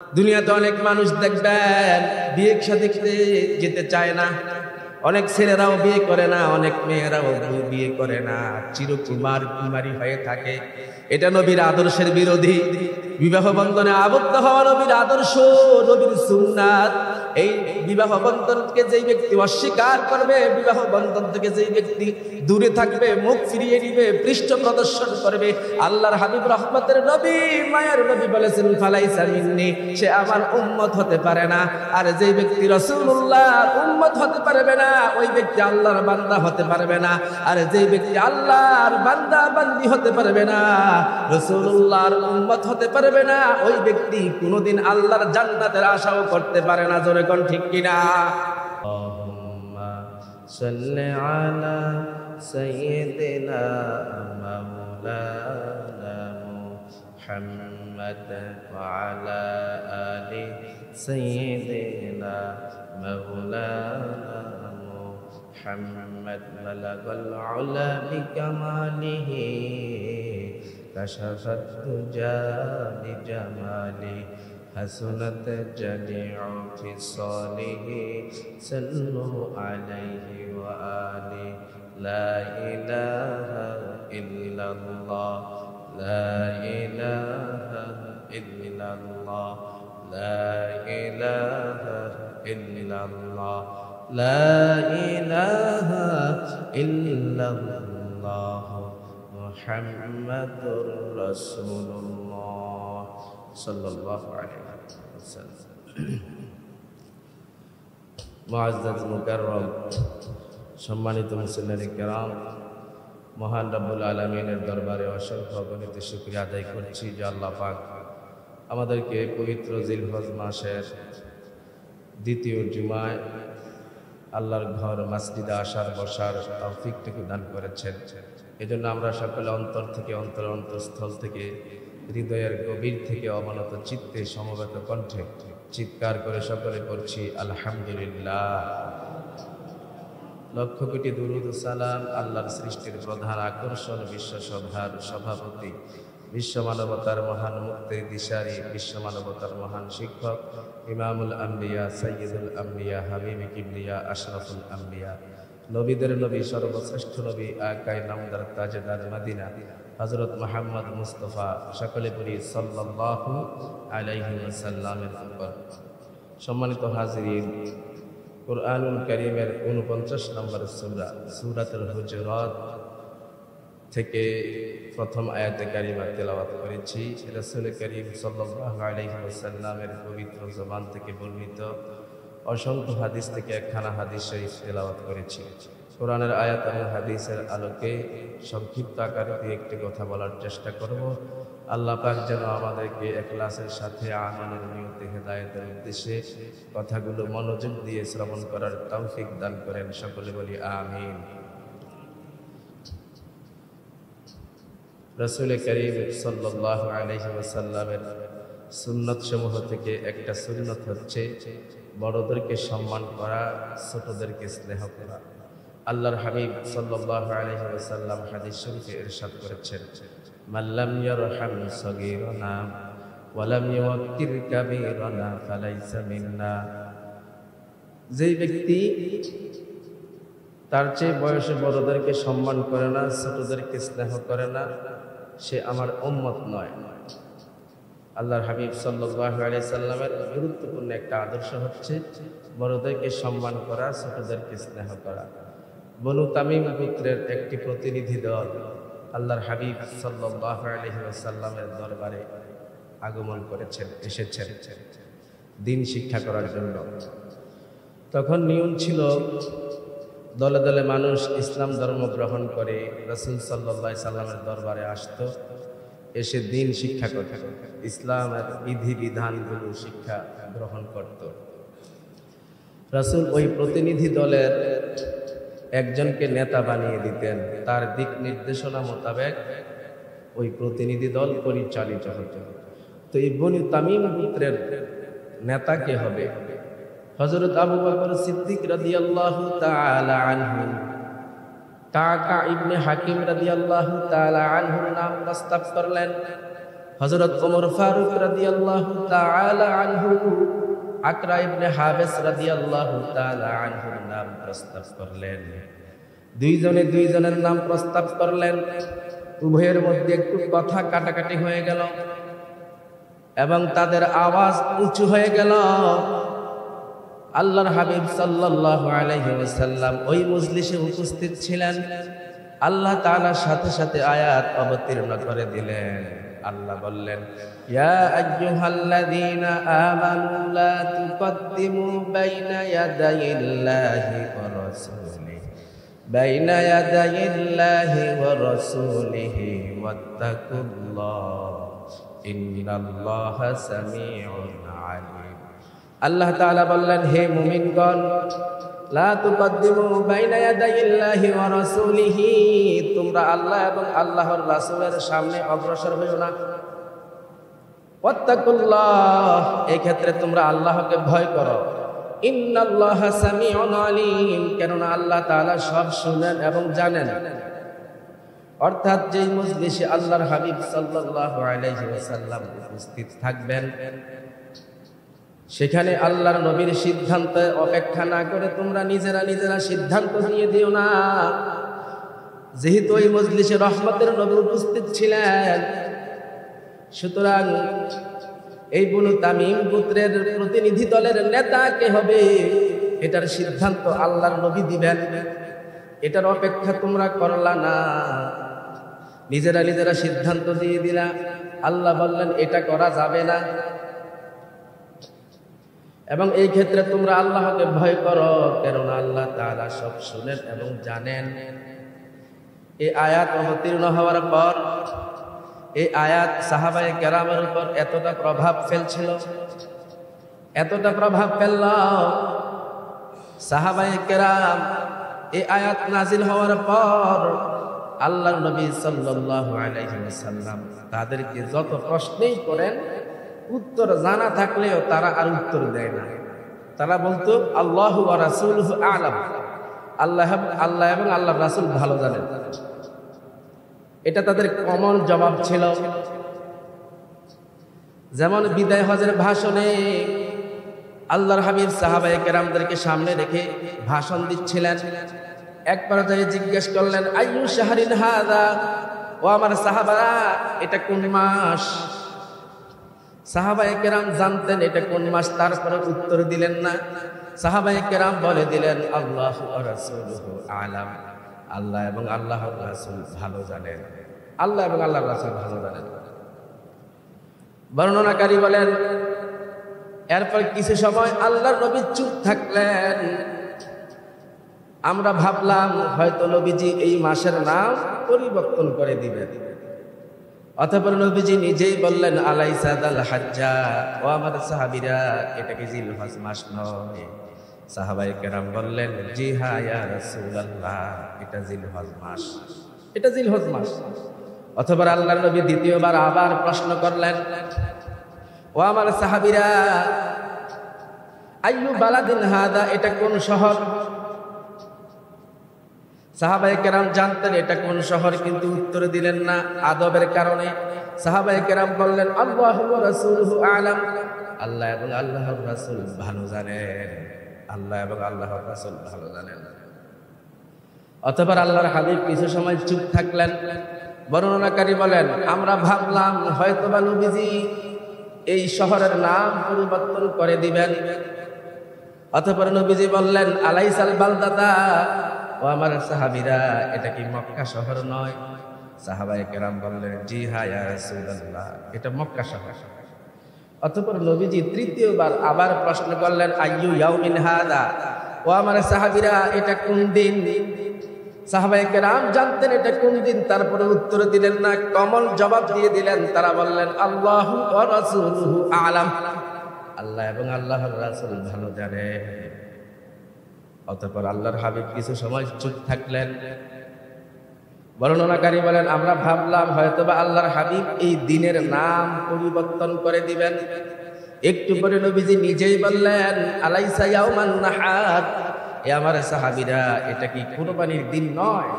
দুনিয়াতে অনেক মানুষ দেখবেন বিয়ের সাথে যেতে চায় না, অনেক ছেলেরাও বিয়ে করে না, অনেক মেয়েরাও বিয়ে করে না, চিরকুমার কুমারী হয়ে থাকে। এটা নবীর আদর্শের বিরোধী। বিবাহ বন্ধনে আবদ্ধ হওয়া নবীর আদর্শ, নবীর সুন্নাত। এই বিবাহ বন্ধনকে যেই ব্যক্তি অস্বীকার করবে, বিবাহ বন্ধন থেকে যেই ব্যক্তি দূরে থাকবে, মুখ ফিরিয়ে নিবে, পৃষ্ঠ প্রদর্শন করবে, আল্লাহর হাবিব রহমতের নবী, মায়ের নবী বলেছেন ফালাইসা মিন্নি, সে আমার উম্মত হতে পারে না। আর যেই ব্যক্তি রাসূলুল্লাহর উম্মত হতে পারবে না, ওই ব্যক্তি আল্লাহর বান্দা হতে পারবে না। আর যেই ব্যক্তি আল্লাহর বান্দা বান্দি হতে পারবে না, রাসূলুল্লাহর উম্মত হতে পারবে না, ওই ব্যক্তি কোনোদিন আল্লাহর জান্নাতের আশাও করতে পারে না। জোরে কোন ঠিক কিনা? আল্লাহুম্মা সাল্লি আলা সাইয়্যিদিনা মাওলানা মুহাম্মাদ ওয়া আলা আলি সাইয়্যিদিনা মাওলানা মুহাম্মাদ বালাগাল উলা বিকামালিহি কাশাফাত তুজা বিজামালি حسنت جميع خصاله صلوا عليه وآله لا إله إلا الله لا إله إلا الله لا إله إلا الله لا إله إلا الله محمد رسول الله صلى الله عليه وسلم। মুআজ্জাজ মুকাররম, সম্মানিত মুসল্লিন কিরাম, মহান রব্বুল আলামিনের দরবারে অসংখ্য অগণিত শুকরিয়া আদায় করছি যে আল্লাহ পাক আমাদেরকে পবিত্র জিলহজ মাসের দ্বিতীয় জুমায় আল্লাহর ঘর মসজিদে আসার বসার তৌফিকটুকু দান করেছেন। এজন্য আমরা সকলে অন্তর থেকে অন্তরস্থল থেকে হৃদয়ের গভীর থেকে অবনত চিত্তে সমবেত কণ্ঠে চিৎকার করে সকলে করছি আলহামদুলিল্লাহ। লক্ষ কোটি দুরূদ ও সালাম আল্লাহর সৃষ্টির প্রধান আকর্ষণ, বিশ্বসভার সভাপতি, বিশ্ব মানবতার মহান মুক্তির দিশারি, বিশ্ব মানবতার মহান শিক্ষক, ইমামুল আম্বিয়া, সাইয়্যিদুল আম্বিয়া, হাবিব কিবরিয়া, আশরাফুল আম্বিয়া, নবীদের নবী, সর্বশ্রেষ্ঠ নবী, আকায়ে নামদার, তাজদার মদিনা, হযরত মুহাম্মদ মুস্তাফা, সকলে পড়ি সাল্লাল্লাহু আলাইহি ওয়াসাল্লামের উপর। সম্মানিত হাজিরিন, কুরআনুল কারীমের 49 নম্বর সূরা, সূরাতুল হুজুরাত থেকে প্রথম আয়াতে কারিমা তেলাওয়াত করেছি। রাসূল করিম সাল্লাল্লাহু আলাইহি ওয়াসাল্লামের পবিত্র জবান থেকে বর্ণিত অসংখ্য হাদিস থেকে একখানা হাদিস শরীফ তেলাওয়াত করেছি। কোরআনের আয়াত এবং হাদিসের আলোকে সংক্ষিপ্ত আকারে একটি কথা বলার চেষ্টা করব। আল্লাহ পাক যেন আমাদেরকে ইখলাসের সাথে আমানের নিয়তে হেদায়েতের উদ্দেশ্যে কথাগুলো মনোযোগ দিয়ে শ্রবণ করার তৌফিক দান করেন। সকলে বলি আমিন। রাসূল করিম সাল্লাল্লাহু আলাইহি ওয়াসাল্লামের সুন্নাত সমূহ থেকে একটা সুন্নাত হচ্ছে বড়দেরকে সম্মান করা, ছোটদেরকে স্নেহ করা। আল্লাহর হাবিব সাল্লাল্লাহু আলাইহি ওয়াসাল্লাম হাদিস শরীফে ইরশাদ করেছেন, মাল্লাম ইয়ারহাম সগীরানা ওয়া লাম ইউক্কির কাবীরানা ফালাইসা মিন্না। যেই ব্যক্তি তার চেয়ে বয়সে বড়দেরকে সম্মান করে না, ছোটদেরকে স্নেহ করে না, সে আমার উম্মত নয়। আল্লাহর হাবিব সাল্লাল্লাহু আলাইহি সাল্লামের গুরুত্বপূর্ণ একটা আদর্শ হচ্ছে বড়দেরকে সম্মান করা, ছোটদেরকে স্নেহ করা। বনু তামিম গোত্রের একটি প্রতিনিধি দল আল্লাহর হাবিব সাল্লাল্লাহু আলাইহি ওয়াসাল্লামের দরবারে আগমন করেছেন, এসেছেন দ্বীন শিক্ষা করার জন্য। তখন নিয়ম ছিল দলে দলে মানুষ ইসলাম ধর্ম গ্রহণ করে রাসূল সাল্লাল্লাহু আলাইহি সাল্লামের দরবারে আসতো, এসে দ্বীন শিক্ষা করত, ইসলামের বিধি বিধানগুলো শিক্ষা গ্রহণ করত। রাসূল ওই প্রতিনিধি দলের একজনকে নেতা বানিয়ে দিতেন, তার দিক নির্দেশনা মোতাবেক ওই প্রতিনিধি দল পরিচালিত হতো। তো এই বনু তামিম গোত্রের নেতা কে হবে? হযরত আবু বকর সিদ্দিক রাদিয়াল্লাহু তাআলা আনহু কাকা ইবনে হাকিম রাদিয়াল্লাহু তাআলা আনহুর নাম প্রস্তাব করলেন। হযরত ওমর ফারুক রাদিয়াল্লাহু তাআলা আনহু আকরা ইবনে হাবিস রাদিয়াল্লাহু তাআলা আনহুর নাম প্রস্তাব করলেন। দুইজনের নাম প্রস্তাব করলেন। উভয়ের মধ্যে একটু কথা কাটাকাটি হয়ে গেল এবং তাদের আওয়াজ উঁচু হয়ে গেল। আল্লাহর হাবিব সাল্লাল্লাহু আলাইহি ওয়াসাল্লাম ওই মজলিসে উপস্থিত ছিলেন। আল্লাহ তাআলার সাথে সাথে আয়াত অবতীর্ণ করে দিলেন। আল্লাহ বললেন, ইয়া আইয়ুহাল্লাযীনা আমানু লা তুকদ্দিমু বাইনা ইয়াদাইল্লাহি ওয়া রাসূলিহি ওয়াত্তাকুল্লাহ ইন্নাল্লাহা সামিউন আলীম। আল্লাহ তাআলা বললেন, হে মুমিনগণ, লা তুকদ্দিমু বাইনা ইয়াদাইল্লাহি ওয়া রাসূলিহি, তোমরা আল্লাহ এবং আল্লাহর রাসূলের সামনে অগ্রসর হইও না। ওয়াত্তাকুল্লাহ, এই ক্ষেত্রে তোমরা আল্লাহকে ভয় করো। ইন্নাল্লাহা সামিউন আলীম, কেননা আল্লাহ তাআলা সব শুনেন এবং জানেন। অর্থাৎ যেই মজলিসে আল্লাহর হাবিব সাল্লাল্লাহু আলাইহি ওয়াসাল্লাম উপস্থিত থাকবেন, সেখানে আল্লাহর নবীর সিদ্ধান্তে অপেক্ষা না করে তোমরা নিজেরা সিদ্ধান্ত দিয়ে দিও না। যেহেতু ওই মজলিসে রহমতের নবী উপস্থিত ছিলেন, সুতরাং এই বনু তামিম গোত্রের প্রতিনিধি দলের নেতা কে হবে, এটার সিদ্ধান্ত আল্লাহর নবী দিবেন। এটার অপেক্ষা তোমরা করলা না, নিজেরা সিদ্ধান্ত দিয়ে দিলা। আল্লাহ বললেন, এটা করা যাবে না, এবং এই ক্ষেত্রে তোমরা আল্লাহকে ভয় করো, কেননা আল্লাহ তাআলা সব শুনেন এবং জানেন। এই আয়াত অবতীর্ণ হওয়ার পর এই আয়াত সাহাবায়ে কেরামের উপর এতটা প্রভাব ফেলছিল, এতটা প্রভাব ফেলল, সাহাবায়ে কেরাম এই আয়াত নাজিল হওয়ার পর আল্লাহর নবী সাল্লাল্লাহু আলাইহি ওয়াসাল্লাম তাদেরকে যত প্রশ্নই করেন, উত্তর জানা থাকলেও তারা আর উত্তর দেয় না। তারা বলতো, আল্লাহু ওয়া রাসূলুহু আ'লাম, আল্লাহ এবং আল্লাহর রাসূল ভালো জানেন। এটা তাদের কমন জবাব ছিল। যেমন বিদায় হজের ভাষণে আল্লাহর হাবিব সাহাবায়ে কেরামদেরকে সামনে রেখে ভাষণ দিচ্ছিলেন। এক পর্যায়ে জিজ্ঞেস করলেন, আইয়ু শাহরিন হাযা, ও আমার সাহাবারা, এটা কোন মাস? সাহাবায়ে কেরাম জানতেন এটা কোন মাস, তারপরে উত্তর দিলেন না। সাহাবায়ে কেরাম বলে দিলেন, আল্লাহু ওয়া রাসূলুহু আ'লাম, আল্লাহ এবং আল্লাহর রাসূল ভালো জানেন, আল্লাহ এবং আল্লাহর রাসূল ভালো জানেন। বর্ণনাকারী বলেন, এরপর কিছু সময় আল্লাহর নবী চুপ থাকলেন। আমরা ভাবলাম হয়তো নবীজি এই মাসের নাম পরিবর্তন করে দিবেন। অতঃপর নবীজি নিজেই বললেন, আলাইসা দাল হাজ্জা, ও আমার সাহাবীরা, এটা কি জিলহজ মাস নয়? সাহাবায়ে কেরাম বললেন, জি হ্যাঁ ইয়া রাসূলুল্লাহ, এটা জিলহজ মাস, এটা জিলহজ মাস। অতঃপর আল্লাহর নবী দ্বিতীয়বার আবার প্রশ্ন করলেন, ও আমার সাহাবীরা, আইয়ু বালাদিন হাদা, এটা কোন শহর? সাহাবায়ে কেরাম জানতেন এটা কোন শহর, কিন্তু উত্তর দিলেন না আদবের কারণে। সাহাবায়ে কেরাম বললেন, আল্লাহু ওয়া রাসূলুহু আ'লাম, আল্লাহ এবং আল্লাহর রাসূল ভালো জানেন, আল্লাহ এবং আল্লাহর রাসূল ভালো জানেন। অতঃপর আল্লাহর হাবিব কিছু সময় চুপ থাকলেন। বর্ণনাকারী বলেন, আমরা ভাবলাম হয়তোবা নবীজি এই শহরের নাম পরিবর্তন করে দিবেন। অতঃপর নবীজি বললেন, আলাইসাল বালদাতা, ও আমার সাহাবীরা, এটা কি মক্কা শহর নয়? সাহাবায়ে কেরাম বললেন, জি হ্যাঁ ইয়া রাসূলুল্লাহ, এটা মক্কা শহর। অতঃপর নবীজি তৃতীয়বার আবার প্রশ্ন করলেন, আইয়ু ইয়াউমিন হাদা, ও আমার সাহাবীরা, এটা কোন দিন? সাহাবায়ে কেরাম জানতেন এটা কোন দিন, তারপরে উত্তর দিলেন না, কমন জবাব দিয়ে দিলেন। তারা বললেন, আল্লাহু ওয়া রাসূলুহু আ'লাম, আল্লাহ এবং আল্লাহর রাসূল ভালো জানেন। অতঃপর আল্লাহর হাবিব কিছু সময় চুপ থাকলেন। বর্ণনাকারী বলেন, আমরা ভাবলাম হয়তোবা আল্লাহর হাবিব এই দিনের নাম পরিবর্তন করে দিবেন। একটু পরে নবীজি নিজেই বললেন, আলাইসা ইয়াউমান নাহার, এ আমার সাহাবীরা, এটা কি কুরবানির দিন নয়?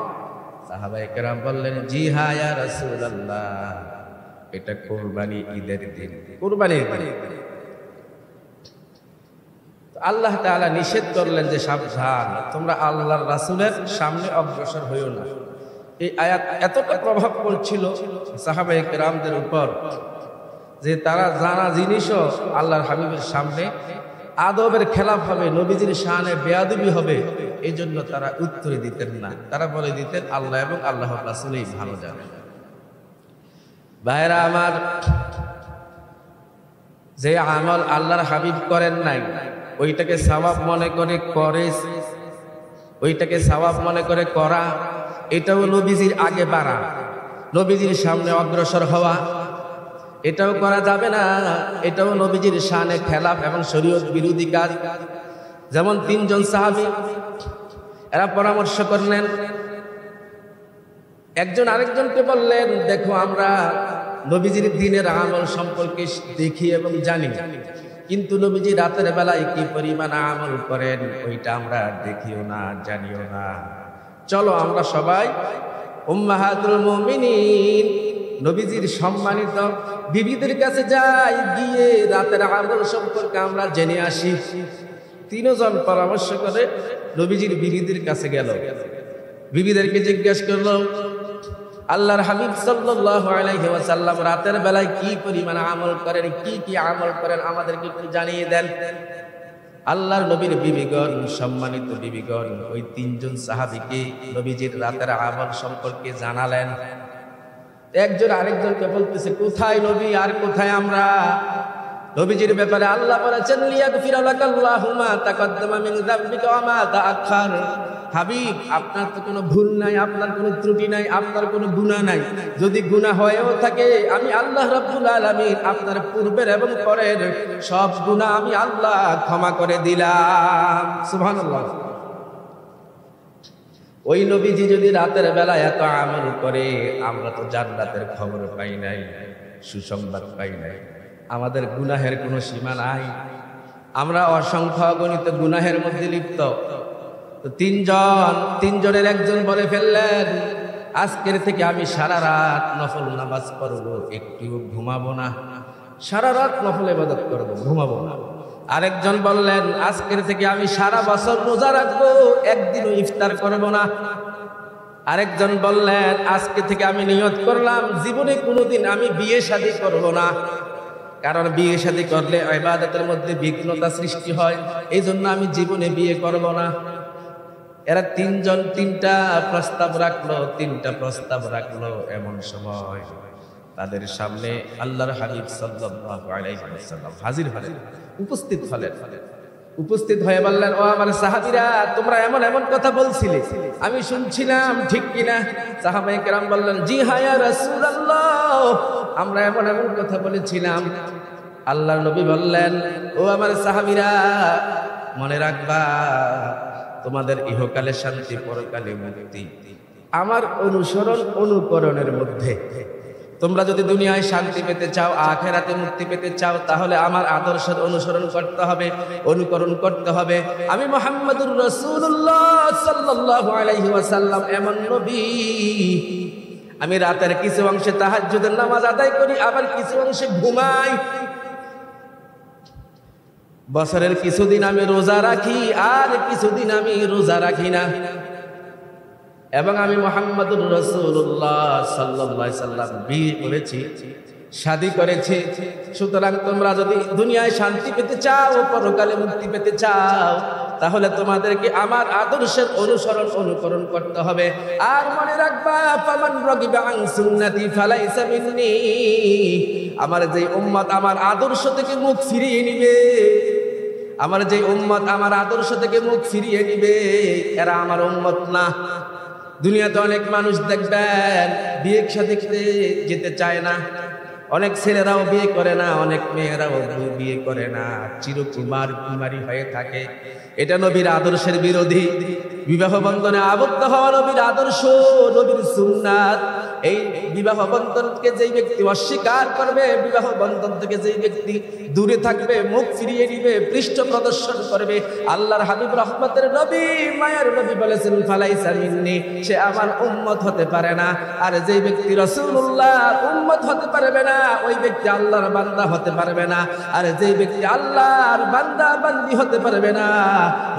সাহাবায়ে কেরাম বললেন, জি হ্যাঁ ইয়া রাসূলুল্লাহ, এটা কুরবানি ঈদের দিন, কুরবানির দিন। আল্লাহ তাআলা নিষেধ করলেন যে সাবধান, তোমরা আল্লাহর রাসূলের সামনে অগ্রসর হইও না। এই আয়াত এতটা প্রভাব পড়ছিল সাহাবায়ে কেরামদের উপর যে তারা জানা জিনিসও আল্লাহর হাবিবের সামনে আদবের খেলাফ হবে, নবীজির শানে বেয়াদবি হবে, এই জন্য তারা উত্তর দিতেন না। তারা বলে দিতেন আল্লাহ এবং আল্লাহর রাসূলই ভালো জানেন। ভাইরা আমার, যে আমল আল্লাহর হাবিব করেন নাই ওইটাকে সওয়াব মনে করে ওইটাকে সওয়াব মনে করে করা, এটাও নবীজির আগে বাড়া, নবীজির সামনে অগ্রসর হওয়া, এটাও করা যাবে না। এটাও নবীজির শানে খেলাফ এবং শরীয়ত বিরোধী কাজ। যেমন তিনজন সাহাবী এরা পরামর্শ করলেন, একজন আরেকজনকে বললেন, দেখো আমরা নবীজির দিনের আমল সম্পর্কে দেখি এবং জানি, কিন্তু নবীজি রাতের বেলায় কি পরিমাণ আমল করেন ওইটা আমরা দেখিও না, জানিও না। চলো আমরা সবাই উম্মাহাতুল মুমিনিন নবীজির সম্মানিত বিবিদের কাছে যাই, গিয়ে রাতের আমল সম্পর্কে আমরা জেনে আসি। তিনজন পরামর্শ করে নবীজির বিবিদের কাছে গেল। বিবিদেরকে জিজ্ঞেস করলো, আল্লাহর হাবিব সাল্লাল্লাহু আলাইহি ওয়াসাল্লাম রাতের বেলায় কি পরিমাণ আমল করেন, কি কি আমল করেন আমাদেরকে একটু জানিয়ে দেন। আল্লাহর নবীর বিবিগণ, সম্মানিত বিবিগণ, ওই তিনজন সাহাবীকে নবীজির রাতের আমল সম্পর্কে জানালেন। একজন আরেকজনকে বলতেছে, কোথায় নবী আর কোথায় আমরা? নবীজির ব্যাপারে আল্লাহ বলেছেন, লিয়াগফিরা লাকাল্লাহু মা তাকাদ্দামা মিন যামবিকা ওয়া মা তাআখার। হাবিব, আপনার তো কোনো ভুল নাই, আপনার কোনো ত্রুটি নাই, আপনার কোনো গুনাহ নাই। যদি গুনাহ হয়েও থাকে, আমি আল্লাহ রাব্বুল আলামিন আপনার পূর্বের এবং পরের সব গুনাহ আমি আল্লাহ ক্ষমা করে দিলাম। সুবহানাল্লাহ। ওই নবীজি যদি রাতের বেলা এত আমল করে, আমরা তো জান্নাতের খবর পাই নাই, সুসংবাদ পাই নাই। আমাদের গুনাহের কোনো সীমা নাই, আমরা অসংখ্য অগণিত গুনাহের মধ্যে লিপ্ত। তো তিনজনের একজন বলে ফেললেন, আজকের থেকে আমি সারা রাত নফল নামাজ পড়বো, একটুও ঘুমাবো না। সারা রাত নফল ইবাদত করবো, ঘুমাবো না। আরেকজন বললেন, আজকের থেকে আমি সারা বছর রোজা রাখবো, একদিনও ইফতার করব না। আরেকজন বললেন, আজকে থেকে আমি নিয়ত করলাম জীবনে কোনোদিন আমি বিয়ে শাদী করব না, কারণ বিয়ে শাদী করলে ইবাদতের মধ্যে বিঘ্নতা সৃষ্টি হয়, এই জন্য আমি জীবনে বিয়ে করব না। এরা তিনজন তিনটা প্রস্তাব রাখলো। এমন সময় তাদের সামনে আল্লাহর হাবিব সাল্লাল্লাহু আলাইহি ওয়াসাল্লাম হাজির হলেন, উপস্থিত হয়ে বললেন, ও আমার সাহাবীরা, তোমরা এমন এমন কথা বলছিলে, আমি শুনছিলাম, ঠিক কিনা? সাহাবায়ে কেরাম বললেন, জি হ্যাঁ ইয়া রাসূলুল্লাহ, আমরা এমন এমন কথা বলেছিলাম। আল্লাহর নবী বললেন, ও আমার সাহাবীরা, মনে রাখবা তোমাদের ইহকালে শান্তি, পরকালে মুক্তি আমার অনুকরণের মধ্যে। তোমরা যদি দুনিয়ায় শান্তি পেতে চাও, আখিরাতে মুক্তি পেতে চাও, তাহলে আমার আদর্শের অনুসরণ করতে হবে, অনুকরণ করতে হবে। আমি মুহাম্মদুর রাসূলুল্লাহ সাল্লাল্লাহু আলাইহি ওয়াসাল্লাম এমন নবী, আমি রাতের কিছু অংশে তাহাজ্জুদের নামাজ আদায় করি, আবার কিছু অংশে ঘুমাই। বছরের কিছুদিন আমি রোজা রাখি, আর কিছুদিন আমি রোজা রাখি না। এবং আমি মুহাম্মদুর রাসূলুল্লাহ সাল্লাল্লাহু আলাইহি সাল্লাম বিয়ে করেছি, শাদী করেছি। সুতরাং তোমরা যদি দুনিয়ায় শান্তি পেতে চাও, পরকালে মুক্তি পেতে চাও, তাহলে তোমাদেরকে আমার আদর্শের অনুকরণ করতে হবে। আর মনে রাখবা, ফামান রাগিবা আন সুন্নতি ফালাইসা মিন্নি, আমার যে উম্মত আমার আদর্শ থেকে মুখ ফিরিয়ে নিবে, আমার যে উম্মত আমার আদর্শ থেকে মুখ ফিরিয়ে নিবে, এরা আমার উম্মত না। দুনিয়াতে অনেক মানুষ দেখবেন বিয়ে শাদী যেতে চায় না, অনেক ছেলেরাও বিয়ে করে না, অনেক মেয়েরাও বিয়ে করে না, চিরকুমারী হয়ে থাকে। এটা নবীর আদর্শের বিরোধী। বিবাহ বন্ধনে আবদ্ধ হওয়া নবীর আদর্শ, নবীর সুন্নাত। এই বিবাহ বন্ধনকে যেই ব্যক্তি অস্বীকার করবে, বিবাহ বন্ধন থেকে যেই ব্যক্তি দূরে থাকবে, মুখ ফিরিয়ে নিবে, পৃষ্ঠ প্রদর্শন করবে, আল্লাহর হাবিব রহমতের নবী মায়ের নবী বলেছেন ফালাইসা মিন্নি, সে আমার উম্মত হতে পারে না। আর যেই ব্যক্তি রাসূলুল্লাহর উম্মত হতে পারবে না, ওই ব্যক্তি আল্লাহর বান্দা হতে পারবে না। আর যেই ব্যক্তি আল্লাহর বান্দা বান্দি হতে পারবে না,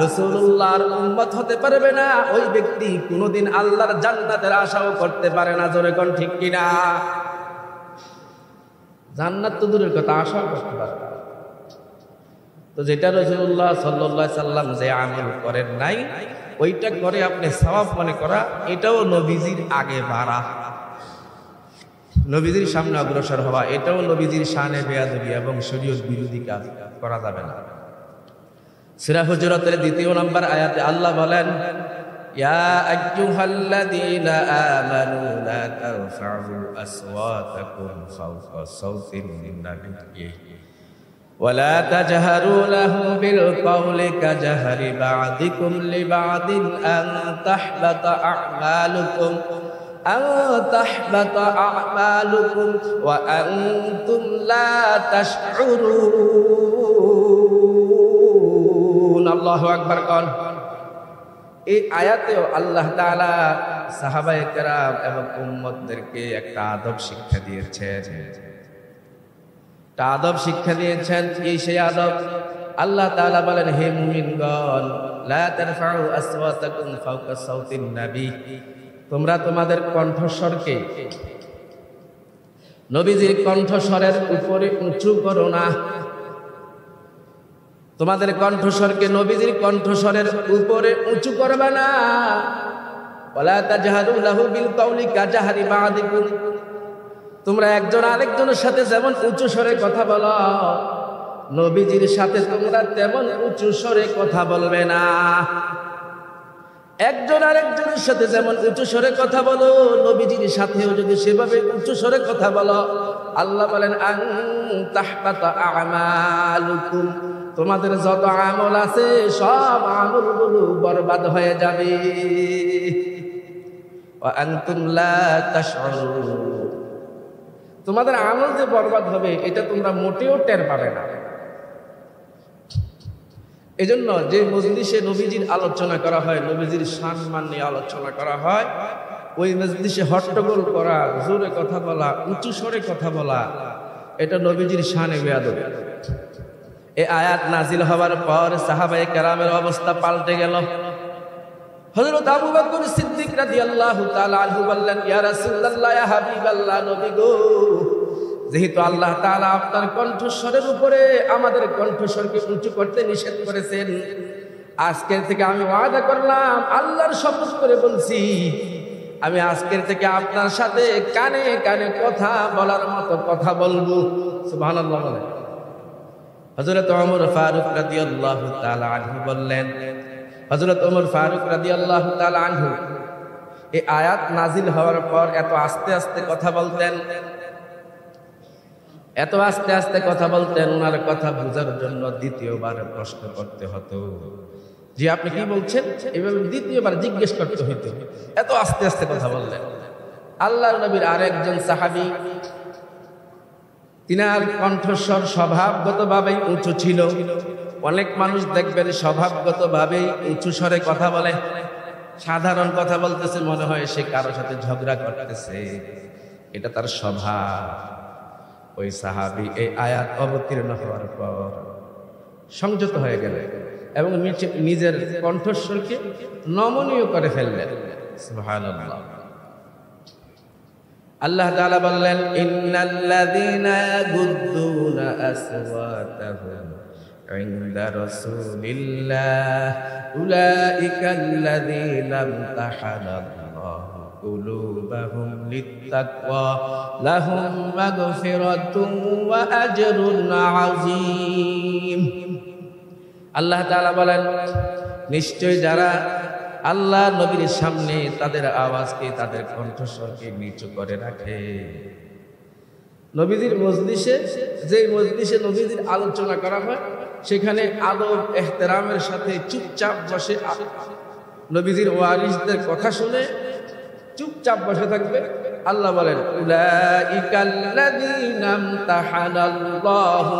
রাসূলুল্লাহর উম্মত হতে পারবে না, ওই ব্যক্তি কোনোদিন আল্লাহর জান্নাতের আশাও করতে পারে না। জোরে কোন ঠিক কিনা? জান্নাত তো দূরের কথা, আশাও করতে পারে না। তো যেটা রাসূলুল্লাহ সাল্লাল্লাহু আলাইহি সাল্লাম যে আমল করেন নাই, ওইটা করে আপনি সওয়াব মনে করা, এটাও নবীজির আগে বাড়া, নবীজির সামনে অগ্রসর হওয়া, এটাও নবীজির শানে বেয়াদবি এবং শরীয়ত বিরোধী কাজ করা যাবে না। সূরা হুজুরাতের 2 নম্বর আয়াতে আল্লাহ বলেন, ইয়া আইয়ুহাল্লাযীনা আমানু লা তারফা'উ আসওয়াতাকুম ফাওকা সাওতিন নাবিয়্যি ওয়া লা তাজহারু লাহু বিল কওলি কাজহরি বা'দিকুম লিবা'দিন আন তাহবাতা আ'মালুকুম ওয়া আনতুম লা তাশউরুন। আল্লাহু আকবার। কোন এই আয়াতেও আল্লাহ তাআলা সাহাবায়ে কেরাম এবং উম্মতদেরকে একটা আদব শিক্ষা দিয়েছেন, এই সেই আদব। আল্লাহ তাআলা বলেন, হে মুমিনগণ, লা তারফাউ আসওয়াতাকুম ফাওকা সাওতিন নবী, তোমরা তোমাদের কণ্ঠস্বরকে নবীজির কণ্ঠস্বরের উপরে উঁচু করো না। তোমাদের কণ্ঠস্বরকে নবীজির কণ্ঠস্বরের উপরে উঁচু করবে না। ওয়ালা তাজহারু লাহু বিল কওলি কাজহরি বা'দিকুম, তোমরা একজন আরেকজনের সাথে যেমন উঁচু স্বরে কথা বলো, নবীজির সাথে তোমরা তেমন উঁচু স্বরে কথা বলবে না। একজন আরেকজনের সাথে যেমন উঁচু স্বরে কথা বলো, নবীজির সাথেও যদি সেভাবে উঁচু স্বরে কথা বলো, আল্লাহ বলেন আন তাহবাতা আমালুকুম, তোমাদের যত আমল আছে সব আমলগুলো বরবাদ হয়ে যাবে। ওয়া আনতুম লা তাশউরুন, তোমাদের আমল যে বরবাদ হবে এটা তোমরা মোটেও টের পাবে না। এজন্য যে মজলিসে নবীজির আলোচনা করা হয়, নবীজির সম্মান নিয়ে আলোচনা করা হয়, ওই মজলিসে হট্টগোল করা, জোরে কথা বলা, উঁচু স্বরে কথা বলা, এটা নবীজির শানে বেয়াদবি। এই আয়াত নাজিল হওয়ার পর সাহাবায়ে কেরামের অবস্থা পাল্টে গেল। হযরত আবু বকর সিদ্দিক রাদিয়াল্লাহু তাআলা আনহু বললেন, ইয়া রাসূলুল্লাহ, ইয়া হাবিবাল্লাহ, নবী গো, যেহেতু আল্লাহ তাআলা আপনার কণ্ঠস্বরের উপরে আমাদের কণ্ঠস্বরকে উঁচু করতে নিষেধ করেছেন, আজকের থেকে আমি ওয়াদা করলাম, আল্লাহর শপথ করে বলছি, আমি আজকের থেকে আপনার সাথে কানে কানে কথা বলার মতো কথা বলবো। সুবহানাল্লাহ। বলেন হযরত ওমর ফারুক রাদিয়াল্লাহু তাআলা আনহু বললেন, হযরত ওমর ফারুক রাদিয়াল্লাহু তাআলা আনহু এই আয়াত নাজিল হওয়ার পর এত আস্তে আস্তে কথা বলতেন, এত আস্তে আস্তে কথা বলতেন, ওনার কথা বোঝার জন্য দ্বিতীয়বার প্রশ্ন করতে হতো, জি আপনি কি বলছেন, এভাবে দ্বিতীয়বার জিজ্ঞেস করতে হইতো, এত আস্তে আস্তে কথা বললেন। আল্লাহর নবীর আরেকজন সাহাবী, তিনার কণ্ঠস্বর স্বভাবগতভাবেই উঁচু ছিল। অনেক মানুষ দেখবেন স্বভাবগতভাবেই উঁচু স্বরে কথা বলে, সাধারণ কথা বলতেছে, মনে হয় সে কারোর সাথে ঝগড়া করতেছে, এটা তার স্বভাব। ওই সাহাবী এই আয়াত অবতীর্ণ হওয়ার পর সংযত হয়ে গেলেন এবং নিজের কণ্ঠস্বরকে নমনীয় করে ফেললেন। সুবহানাল্লাহ। আল্লাহ তাআলা বললেন, ইন্নাল্লাযীনা ইয়াগুদ্দুনা আসওয়াতাহুম ইনদা রাসূলিল্লাহ উলাইকাল্লাযীনা ইমতাহানাল্লাহু কুলুবাহুম লিত্তাকওয়া লাহুম মাগফিরাতুন ওয়া আজরুন আযীম। আল্লাহ তাআলা বলেন, নিশ্চয় যারা আল্লাহ নবীর সামনে তাদের আওয়াজকে, তাদের কণ্ঠস্বরকে নিচু করে রাখে, নবীজির মজলিসে, যে মজলিসে নবীজির আলোচনা করা হয়, সেখানে আদব এহতেরামের সাথে চুপচাপ বসে নবীজির ওয়ারিসদের কথা শুনে চুপচাপ বসে থাকবে, আল্লাহ বলেন উলাইকাল্লাযীনা ইমতাহানাল্লাহু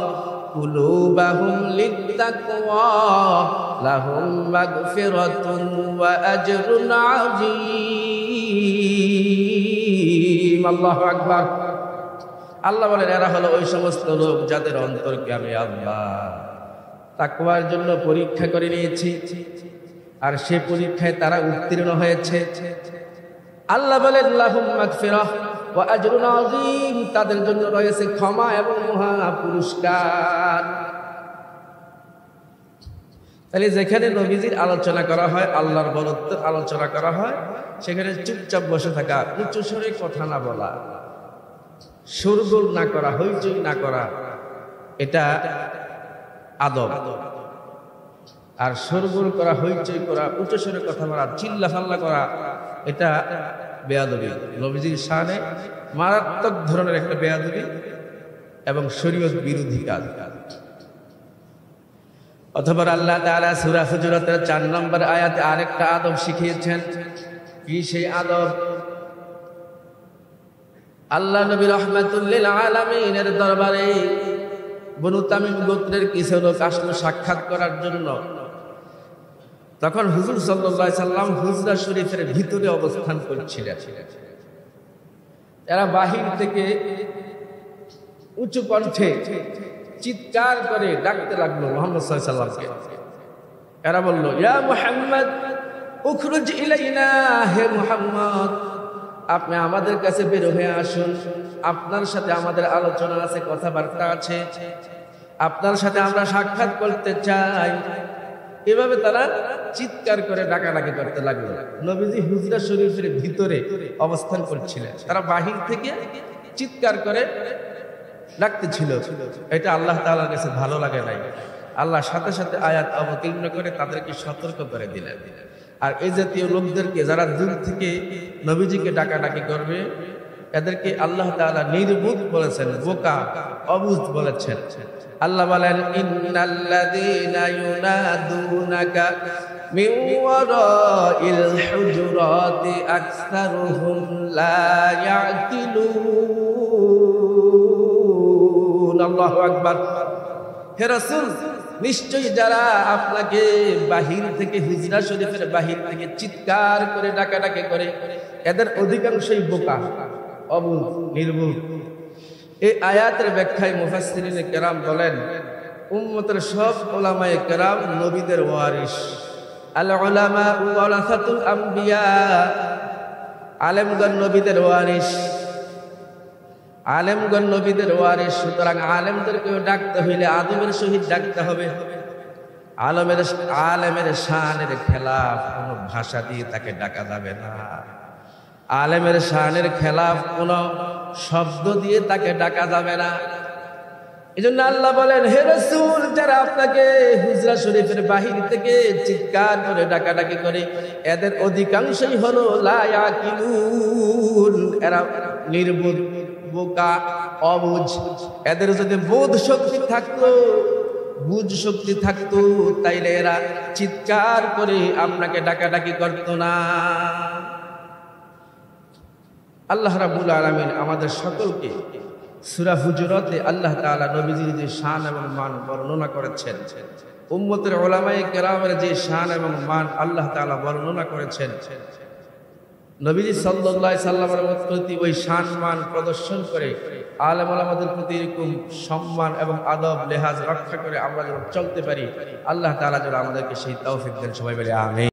কুলুবাহুম লিত্তাকওয়া লাহুম মাগফিরাতুন ওয়া আজরুন আযীম। আল্লাহু আকবার। আল্লাহ বলেন এরা হলো ওই সমস্ত লোক যাদের অন্তরকে আমি আল্লাহ তাকওয়ার জন্য পরীক্ষা করে নিয়েছি, আর সে পরীক্ষায় তারা উত্তীর্ণ হয়েছে। আল্লাহ বলেন লাহুম মাগফিরাহ ওয়া আজরুন আযীম, তাদের জন্য রয়েছে ক্ষমা এবং মহা পুরস্কার। তাহলে যেখানে নবীজির আলোচনা করা হয়, আল্লাহর বরত্বের আলোচনা করা হয়, সেখানে চুপচাপ বসে থাকা, উচ্চ স্বরে কথা না বলা, শোরগোল না করা, হইচই না করা, এটা আদব। আর শোরগোল করা, হইচই করা, উচ্চ স্বরে কথা বলা, চিল্লা ফাল্লা করা, এটা বেয়াদবি, নবীজির শানে মারাত্মক ধরনের একটা বেয়াদবি এবং শরীয়ত বিরোধী কাজ। অথবা আল্লাহ তাআলা সূরা হুজুরাতের 4 নম্বর আয়াতে আরেকটা আদব শিখিয়েছেন। কি সেই আদব? আল্লাহ নবী রাহমাতুল লিল আলামিনের দরবারে বনু তামিম গোত্রের কিছু লোক আসলো সাক্ষাৎ করার জন্য। তখন হুজুর সাল্লাল্লাহু আলাইহি সাল্লাম হুজরা শরীফের ভিতরে অবস্থান করছিলেন। এরা বাহির থেকে উঁচু কণ্ঠে চিৎকার করে ডাকতে লাগলো মুহাম্মদ সাল্লাল্লাহু আলাইহি সাল্লামকে। এরা বলল, ইয়া মুহাম্মদ উখরুজ ইলাইনা, হে মুহাম্মদ আপনি আমাদের কাছে বের হয়ে আসুন, আপনার সাথে আমাদের আলোচনা আছে, কথাবার্তা আছে, আপনার সাথে আমরা সাক্ষাৎ করতে চাই। এভাবে তারা চিৎকার করে ডাকাডাকি করতে লাগলো। নবীজি হুজরা শরীফের ভিতরে অবস্থান করছিলেন, তারা বাহির থেকে চিৎকার করে ডাকতেছিল। এটা আল্লাহ তাআলার কাছে ভালো লাগে নাই। আল্লাহ সাথে সাথে আয়াত অবতীর্ণ করে তাদেরকে সতর্ক করে দিলেন। আর এই জাতীয় লোকদেরকে যারা দূর থেকে নবীজিকে ডাকাডাকি করবে, এদেরকে আল্লাহ তাআলা নির্বুধ বলেছেন, বোকা অবুঝ বলেছেন। আল্লাহ বলেন ইন্নাল্লাযীনা ইউনাদুনাকা মিন ওয়ারাইল হুজুরাতি আকসারুহুম লা ইয়াকিলুন। আল্লাহু আকবার। হে রাসূল, নিশ্চয়ই যারা আপনাকে বাহির থেকে, হুজরা শরীফের বাহির থেকে চিৎকার করে ডাকাডাকি করে, এদের অধিকাংশই বোকা, অবুঝ, নির্বুধ। এই আয়াতের ব্যাখ্যায় মুফাসসিরিনে কেরাম বলেন, উম্মতের সব উলামায়ে কেরাম নবীদের ওয়ারিস। আল উলামা ওয়ারাসাতুল আম্বিয়া, আলেমগণ নবীদের ওয়ারিস। আলেমগণ নবীদের ওয়ারিস, সুতরাং আলেমদেরকেও ডাকতে হইলে আদবের সহিত ডাকতে হবে। আলেমের শানের খেলাফ কোনো ভাষা দিয়ে তাকে ডাকা যাবে না। আলেমের শানের খেলাফ কোনো শব্দ দিয়ে তাকে ডাকা যাবে না। এই জন্য আল্লাহ বলেন, হে রাসূল, যারা আপনাকে হুজরা শরীফের বাহির থেকে চিৎকার করে ডাকাডাকি করে, এদের অধিকাংশই হলো লা ইয়াকিলুন, এরা নির্বোধ, বোকা, অবুঝ। এদের যদি বোধ শক্তি থাকতো, বুঝ শক্তি থাকতো, তাইলে এরা চিৎকার করে আপনাকে ডাকাডাকি করতো না। আল্লাহ রাব্বুল আলামিন আমাদের সকলকে সূরা হুজুরাতে আল্লাহ তাআলা নবীজির যে শান এবং মান বর্ণনা করেছেন, উম্মতের উলামায়ে কেরামের যে শান এবং মান আল্লাহ তাআলা বর্ণনা করেছেন, নবীজি সাল্লাল্লাহু আলাইহি সাল্লামের প্রতি ওই শান মান প্রদর্শন করে আলেম ওলামাদের প্রতি এরকম সম্মান এবং আদব লেহাজ রক্ষা করে আমরা যেন চলতে পারি, আল্লাহ তাআলা যেন আমাদেরকে সেই তৌফিক দেন। সবাই বলে আমিন।